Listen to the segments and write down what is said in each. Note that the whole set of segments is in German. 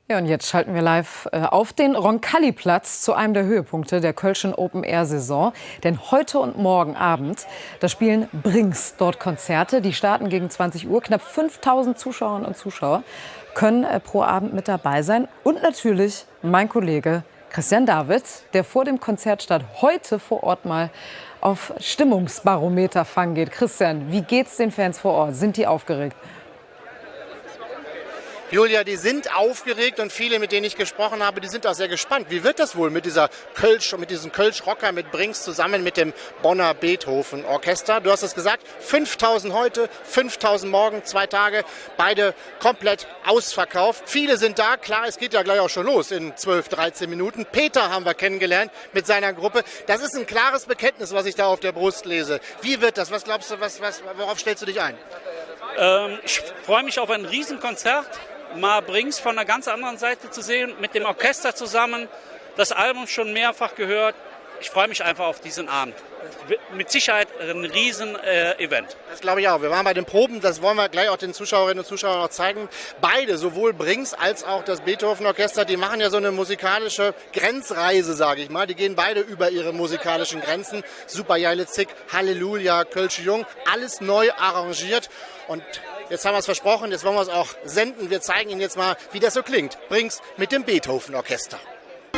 Ja, und jetzt schalten wir live auf den Roncalli-Platz zu einem der Höhepunkte der Kölschen Open-Air-Saison. Denn heute und morgen Abend, da spielen Brings dort Konzerte. Die starten gegen 20 Uhr. Knapp 5000 Zuschauerinnen und Zuschauer können pro Abend mit dabei sein. Und natürlich mein Kollege Christian David, der vor dem Konzertstart heute vor Ort mal auf Stimmungsbarometer fangen geht. Christian, wie geht's den Fans vor Ort? Sind die aufgeregt? Julia, die sind aufgeregt und viele, mit denen ich gesprochen habe, die sind auch sehr gespannt. Wie wird das wohl mit diesem Kölsch-Rocker, mit Brings zusammen mit dem Bonner Beethoven-Orchester? Du hast es gesagt, 5000 heute, 5000 morgen, 2 Tage, beide komplett ausverkauft. Viele sind da, klar, es geht ja gleich auch schon los in 12, 13 Minuten. Peter haben wir kennengelernt mit seiner Gruppe. Das ist ein klares Bekenntnis, was ich da auf der Brust lese. Wie wird das? Was glaubst du, worauf stellst du dich ein? Ich freue mich auf ein Riesenkonzert. Mal Brings von einer ganz anderen Seite zu sehen, mit dem Orchester zusammen, das Album schon mehrfach gehört. Ich freue mich einfach auf diesen Abend. Mit Sicherheit ein Riesen-Event. Das glaube ich auch. Wir waren bei den Proben, das wollen wir gleich auch den Zuschauerinnen und Zuschauern noch zeigen. Beide, sowohl Brings als auch das Beethoven-Orchester, die machen ja so eine musikalische Grenzreise, sage ich mal. Die gehen beide über ihre musikalischen Grenzen. Super Jaile Zick, Halleluja, Kölsche Jung, alles neu arrangiert. Und jetzt haben wir es versprochen, jetzt wollen wir es auch senden. Wir zeigen Ihnen jetzt mal, wie das so klingt. Brings mit dem Beethoven-Orchester.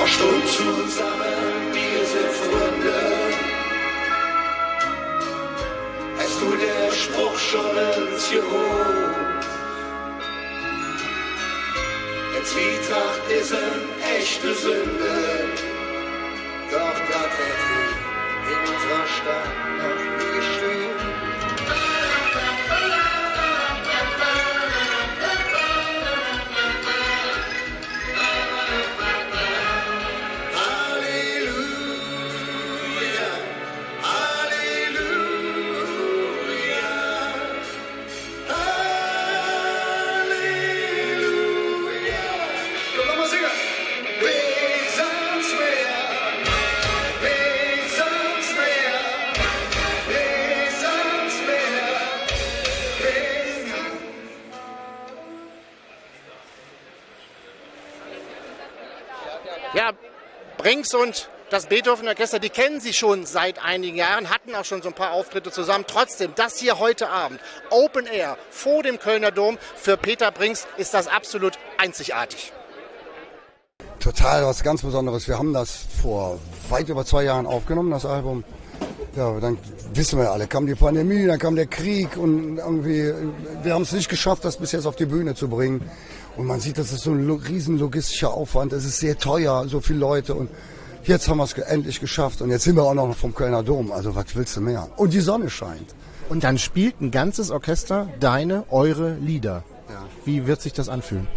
Stund zusammen, wir sind Freunde. Hast du der Spruch schon ins Geholt? Denn Zwietracht ist eine echte Sünde. Doch das hätte in unserer Stadt noch nie gestört. Ja, Brings und das Beethoven-Orchester, die kennen sich schon seit einigen Jahren, hatten auch schon so ein paar Auftritte zusammen. Trotzdem, das hier heute Abend, Open Air vor dem Kölner Dom, für Peter Brings ist das absolut einzigartig. Total was ganz Besonderes. Wir haben das vor weit über 2 Jahren aufgenommen, das Album. Ja, dann wissen wir ja alle, kam die Pandemie, dann kam der Krieg und irgendwie, wir haben es nicht geschafft, das bis jetzt auf die Bühne zu bringen. Und man sieht, das ist so ein riesen logistischer Aufwand, es ist sehr teuer, so viele Leute und jetzt haben wir es endlich geschafft und jetzt sind wir auch noch vom Kölner Dom, also was willst du mehr? Und die Sonne scheint. Und dann spielt ein ganzes Orchester eure Lieder. Ja. Wie wird sich das anfühlen?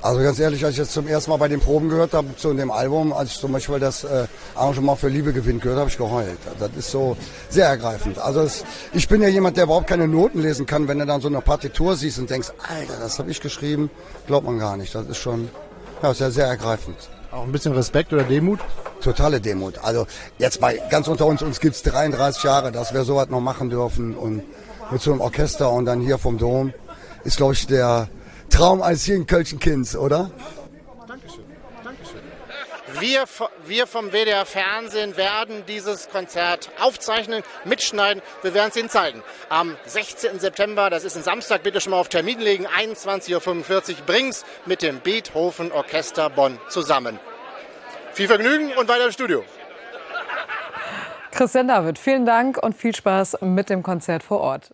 Also ganz ehrlich, als ich jetzt zum ersten Mal bei den Proben gehört habe, zu dem Album, als ich zum Beispiel das Arrangement für Liebe gewinnt gehört habe, ich geheult. Das ist so sehr ergreifend. Also ich bin ja jemand, der überhaupt keine Noten lesen kann. Wenn du dann so eine Partitur siehst und denkst, Alter, das habe ich geschrieben, glaubt man gar nicht. Das ist schon sehr, sehr ergreifend. Auch ein bisschen Respekt oder Demut? Totale Demut. Also jetzt mal ganz unter uns gibt's 33 Jahre, dass wir sowas noch machen dürfen. Und mit so einem Orchester und dann hier vom Dom ist, glaube ich, der Traum eines jeden Kölschen Kinds, oder? Dankeschön. Wir vom WDR Fernsehen werden dieses Konzert aufzeichnen, mitschneiden. Wir werden es Ihnen zeigen. Am 16. September, das ist ein Samstag, bitte schon mal auf Termin legen, 21:45 Uhr, Brings mit dem Beethoven Orchester Bonn zusammen. Viel Vergnügen und weiter im Studio. Christian David, vielen Dank und viel Spaß mit dem Konzert vor Ort.